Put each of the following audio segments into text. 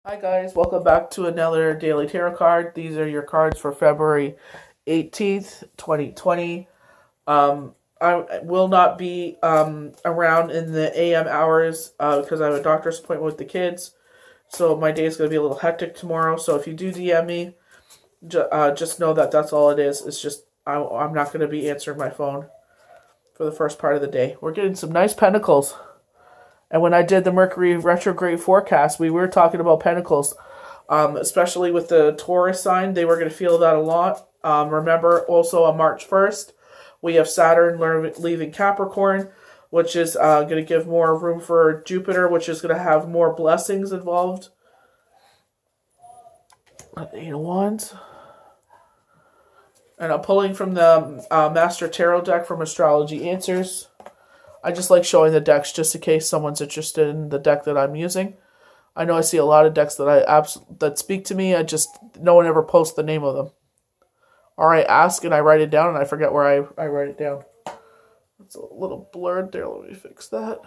Hi guys, welcome back to another Daily Tarot card. These are your cards for February 18th, 2020. I will not be around in the AM hours because I have a doctor's appointment with the kids. So my day is going to be a little hectic tomorrow. So if you do DM me, just know that that's all it is. It's just I'm not going to be answering my phone for the first part of the day. We're getting some nice pentacles. And when I did the Mercury retrograde forecast, we were talking about pentacles, especially with the Taurus sign. They were going to feel that a lot. Remember, also on March 1st, we have Saturn leaving Capricorn, which is going to give more room for Jupiter, which is going to have more blessings involved. Eight of Wands. And I'm pulling from the Master Tarot deck from Astrology Answers. I just like showing the decks just in case someone's interested in the deck that I'm using. I know I see a lot of decks that speak to me. No one ever posts the name of them. Or I ask and I write it down and I forget where I write it down. It's a little blurred there. Let me fix that.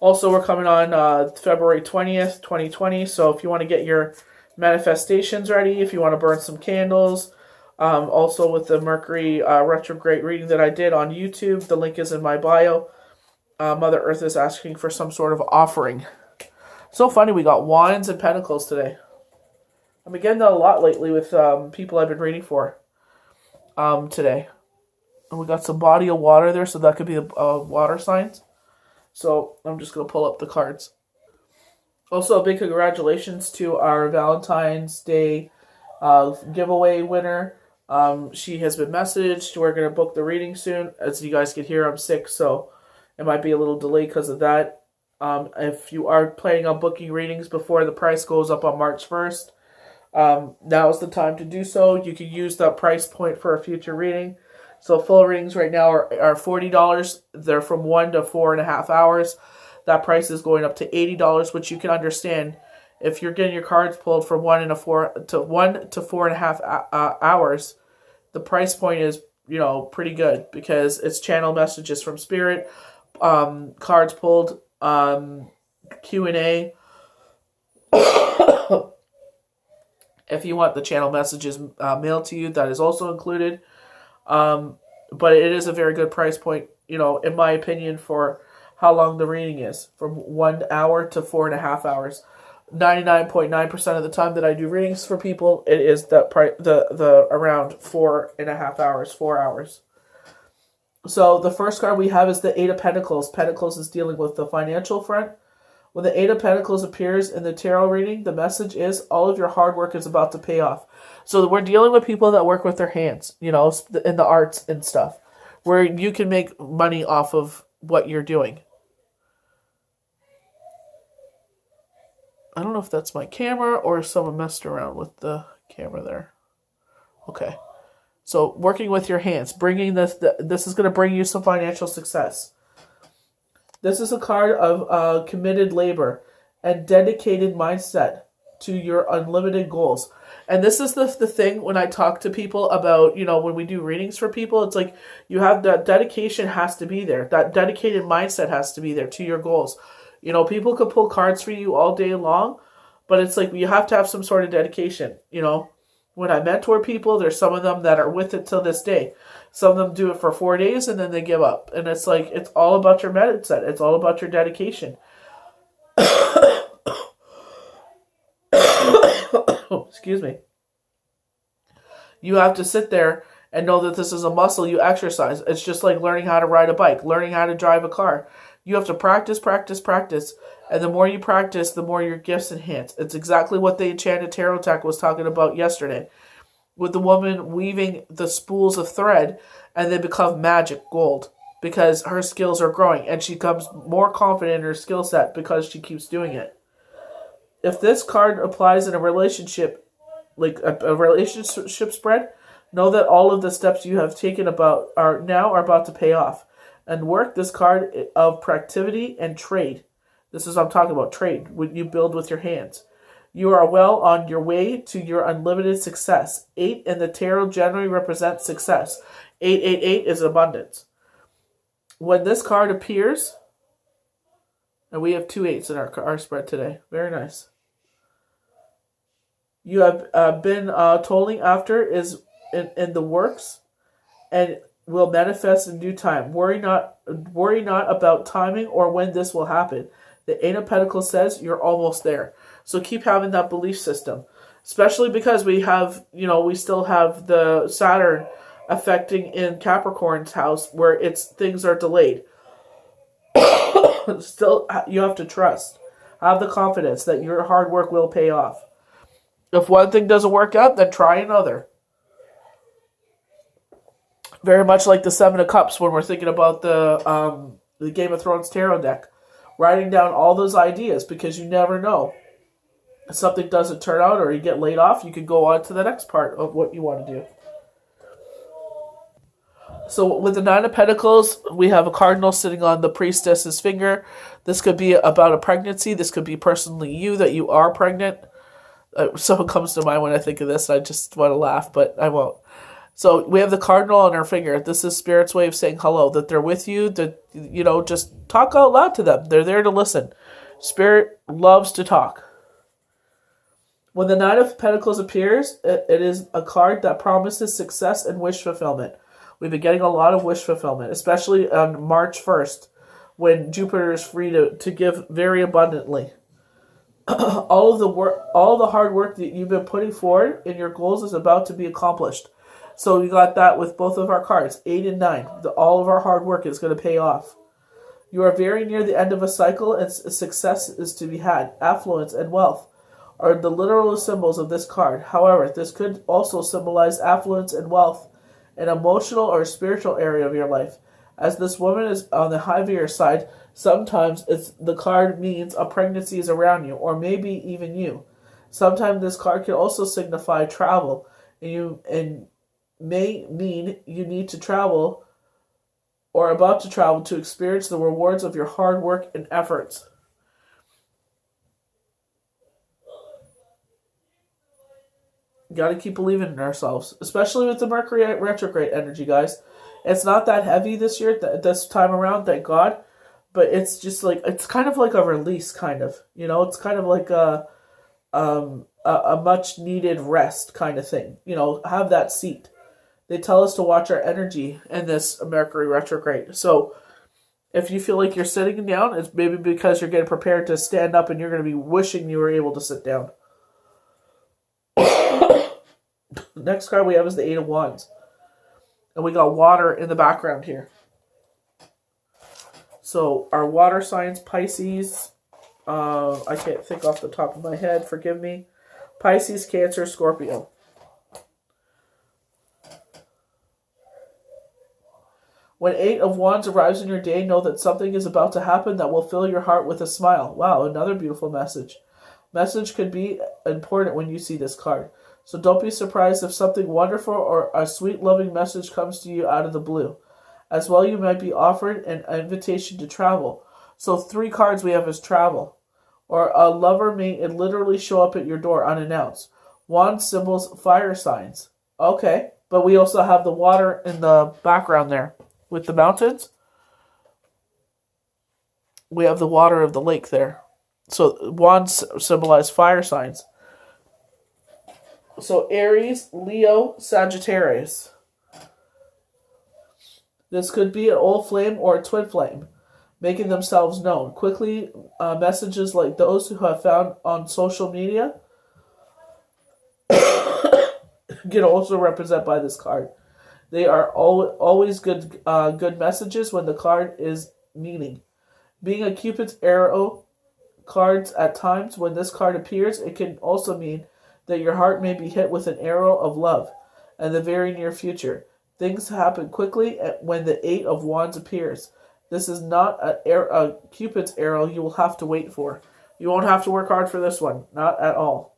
Also, we're coming on February 20th, 2020. So if you want to get your manifestations ready, if you want to burn some candles, also with the Mercury retrograde reading that I did on YouTube, the link is in my bio. Mother Earth is asking for some sort of offering. So funny, we got Wands and Pentacles today. I've been getting that a lot lately with people I've been reading for today. And we got some body of water there, so that could be water signs. So I'm just going to pull up the cards. Also, a big congratulations to our Valentine's Day giveaway winner. She has been messaged. We're going to book the reading soon. As you guys can hear, I'm sick, so it might be a little delay because of that. If you are planning on booking readings before the price goes up on March 1st, now is the time to do so. You can use that price point for a future reading. So full readings right now are $40. They're from 1 to 4.5 hours. That price is going up to $80, which you can understand. If you're getting your cards pulled from 1 to 4.5 hours, the price point is, pretty good because it's channel messages from Spirit, cards pulled, Q&A. If you want the channel messages mailed to you, that is also included. But it is a very good price point, in my opinion, for how long the reading is, from 1 hour to 4.5 hours. 99.9% of the time that I do readings for people, it is the around 4.5 hours, 4 hours. So the first card we have is the Eight of Pentacles. Pentacles is dealing with the financial front. When the Eight of Pentacles appears in the tarot reading, the message is all of your hard work is about to pay off. So we're dealing with people that work with their hands, in the arts and stuff, where you can make money off of what you're doing. I don't know if that's my camera or if someone messed around with the camera there. Okay. So working with your hands, this is going to bring you some financial success. This is a card of committed labor and dedicated mindset to your unlimited goals. And this is the thing when I talk to people about, when we do readings for people, it's like you have that dedication has to be there. That dedicated mindset has to be there to your goals. People could pull cards for you all day long, but it's like you have to have some sort of dedication. When I mentor people, there's some of them that are with it till this day. Some of them do it for 4 days and then they give up. And it's like, it's all about your mindset. It's all about your dedication. Excuse me. You have to sit there and know that this is a muscle you exercise. It's just like learning how to ride a bike, learning how to drive a car. You have to practice, practice, practice. And the more you practice, the more your gifts enhance. It's exactly what the Enchanted Tarot deck was talking about yesterday, with the woman weaving the spools of thread and they become magic gold because her skills are growing and she becomes more confident in her skill set because she keeps doing it. If this card applies in a relationship, like a relationship spread, know that all of the steps you have taken are about to pay off. And work this card of productivity and trade. This is what I'm talking about, trade, what you build with your hands. You are well on your way to your unlimited success. 8 in the tarot generally represents success. 888 is abundance. When this card appears, and we have 2 8s in our spread today. Very nice. You have been tolling after is in the works and will manifest in due time. Worry not about timing or when this will happen. The Eight of Pentacles says you're almost there. So keep having that belief system. Especially because we still have the Saturn affecting in Capricorn's house where things are delayed. Still, you have to trust. Have the confidence that your hard work will pay off. If one thing doesn't work out, then try another. Very much like the Seven of Cups when we're thinking about the Game of Thrones tarot deck. Writing down all those ideas because you never know. If something doesn't turn out or you get laid off, you can go on to the next part of what you want to do. So with the Nine of Pentacles, we have a cardinal sitting on the priestess's finger. This could be about a pregnancy. This could be personally you, that you are pregnant. Someone comes to mind when I think of this. I just want to laugh, but I won't. So we have the cardinal on our finger. This is Spirit's way of saying hello, that they're with you, that, just talk out loud to them. They're there to listen. Spirit loves to talk. When the Nine of Pentacles appears, it is a card that promises success and wish fulfillment. We've been getting a lot of wish fulfillment, especially on March 1st, when Jupiter is free to give very abundantly. All the hard work that you've been putting forward in your goals is about to be accomplished. So we got that with both of our cards, 8 and 9. All of our hard work is going to pay off. You are very near the end of a cycle, and success is to be had. Affluence and wealth are the literal symbols of this card. However, this could also symbolize affluence and wealth, an emotional or spiritual area of your life. As this woman is on the heavier side, sometimes the card means a pregnancy is around you, or maybe even you. Sometimes this card can also signify travel, and may mean you need to travel or about to travel to experience the rewards of your hard work and efforts. Got to keep believing in ourselves, especially with the Mercury retrograde energy, guys. It's not that heavy this year, this time around, thank God. But it's just it's kind of like a release, kind of. It's kind of like a much needed rest kind of thing. Have that seat. They tell us to watch our energy in this Mercury retrograde. So if you feel like you're sitting down, it's maybe because you're getting prepared to stand up and you're going to be wishing you were able to sit down. Next card we have is the Eight of Wands. And we got water in the background here. So our water signs, Pisces, I can't think off the top of my head, forgive me. Pisces, Cancer, Scorpio. When Eight of Wands arrives in your day, know that something is about to happen that will fill your heart with a smile. Wow, another beautiful message. Message could be important when you see this card. So don't be surprised if something wonderful or a sweet, loving message comes to you out of the blue. As well, you might be offered an invitation to travel. So 3 cards we have is travel. Or a lover may literally show up at your door unannounced. Wand symbols fire signs. Okay, but we also have the water in the background there. With the mountains, we have the water of the lake there. So wands symbolize fire signs. So Aries, Leo, Sagittarius. This could be an old flame or a twin flame, making themselves known. Quickly, messages like those who have found on social media can also represent by this card. They are always good messages when the card is meaning. Being a Cupid's arrow cards at times, when this card appears, it can also mean that your heart may be hit with an arrow of love in the very near future. Things happen quickly when the Eight of Wands appears. This is not a Cupid's arrow you will have to wait for. You won't have to work hard for this one. Not at all.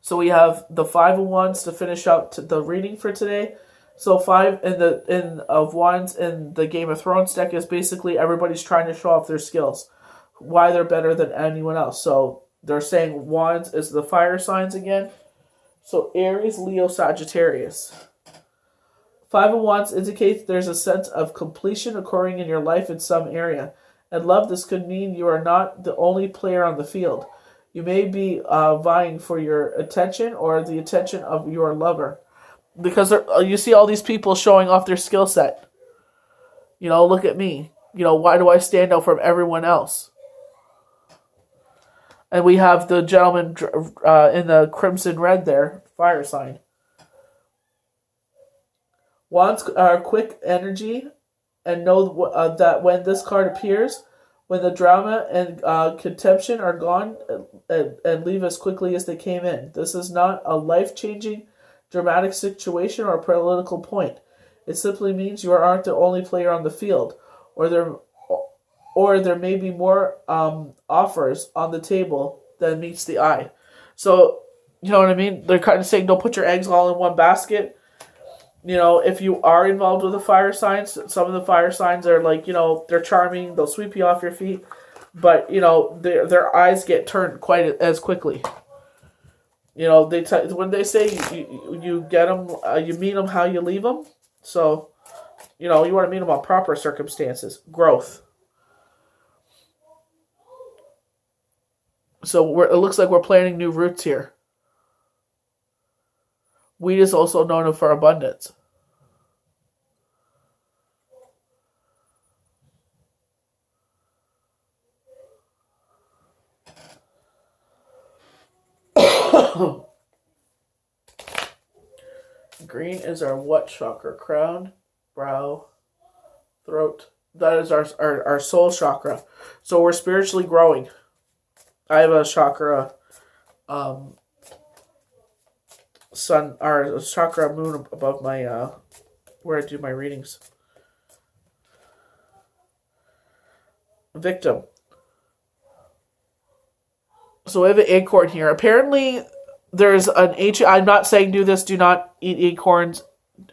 So we have the Five of Wands to finish up the reading for today. So 5 of Wands in the Game of Thrones deck is basically everybody's trying to show off their skills, why they're better than anyone else. So they're saying Wands is the fire signs again. So Aries, Leo, Sagittarius. Five of Wands indicates there's a sense of completion occurring in your life in some area. And love, this could mean you are not the only player on the field. You may be vying for your attention or the attention of your lover. Because you see all these people showing off their skill set. Look at me. Why do I stand out from everyone else? And we have the gentleman in the crimson red there, fire sign. Wands are quick energy, and know that when this card appears, when the drama and contention are gone and leave as quickly as they came in. This is not a life-changing, dramatic situation or a political point. It simply means you aren't the only player on the field, or there may be more offers on the table than meets the eye. So, you know what I mean? They're kind of saying don't put your eggs all in one basket. If you are involved with the fire signs, some of the fire signs are like, they're charming, they'll sweep you off your feet, but, their eyes get turned quite as quickly. When they say you get them, you meet them how you leave them. So, you want to meet them on proper circumstances. Growth. So it looks like we're planting new roots here. Wheat is also known for abundance. Green is our what chakra? Crown, brow, throat. That is our soul chakra. So we're spiritually growing. I have a chakra, sun, or chakra moon above my, where I do my readings. Victim. So we have an acorn here. Apparently, there's an ancient. I'm not saying do this. Do not eat acorns.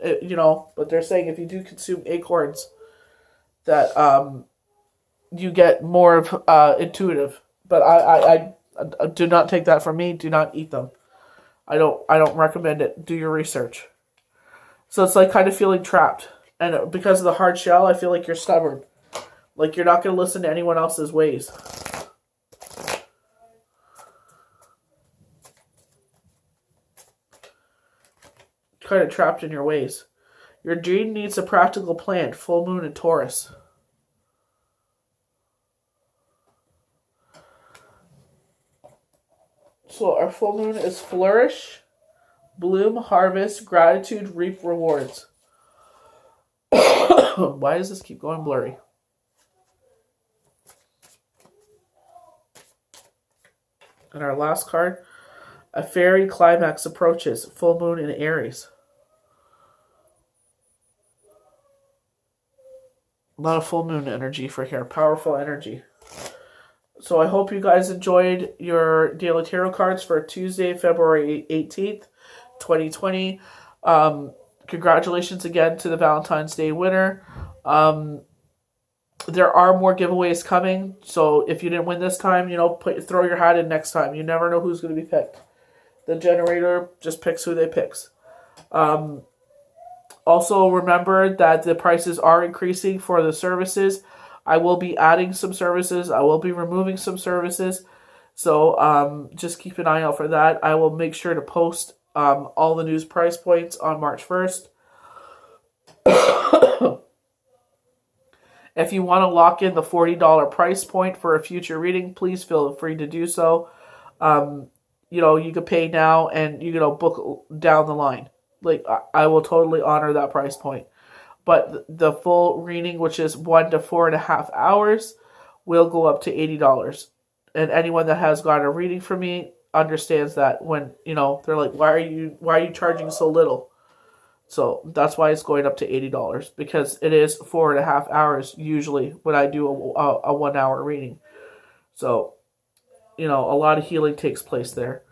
But they're saying if you do consume acorns, that you get more of intuitive. But I do not take that from me. Do not eat them. I don't recommend it. Do your research. So it's like kind of feeling trapped, and because of the hard shell, I feel like you're stubborn. Like you're not going to listen to anyone else's ways. Kind of trapped in your ways. Your dream needs a practical plan. Full moon in Taurus. So our full moon is flourish, bloom, harvest, gratitude, reap rewards. Why does this keep going blurry? And our last card, a fairy climax approaches. Full moon in Aries. A lot of full moon energy for here. Powerful energy. So I hope you guys enjoyed your daily tarot cards for Tuesday, February 18th, 2020. Congratulations again to the Valentine's Day winner. There are more giveaways coming. So if you didn't win this time, throw your hat in next time. You never know who's going to be picked. The generator just picks who they picks. Also, remember that the prices are increasing for the services. I will be adding some services. I will be removing some services. So just keep an eye out for that. I will make sure to post all the news price points on March 1st. If you want to lock in the $40 price point for a future reading, please feel free to do so. You could pay now and book down the line. Like I will totally honor that price point. But the full reading, which is 1 to 4.5 hours, will go up to $80. And anyone that has gotten a reading from me understands that when, they're like, why are you charging so little? So that's why it's going up to $80, because it is 4.5 hours usually when I do a 1 hour reading. So, a lot of healing takes place there.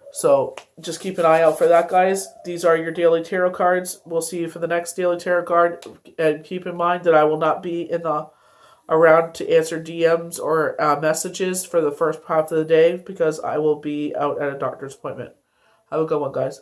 So just keep an eye out for that, guys. These are your daily tarot cards. We'll see you for the next daily tarot card. And keep in mind that I will not be around to answer DMs or messages for the first half of the day because I will be out at a doctor's appointment. Have a good one, guys.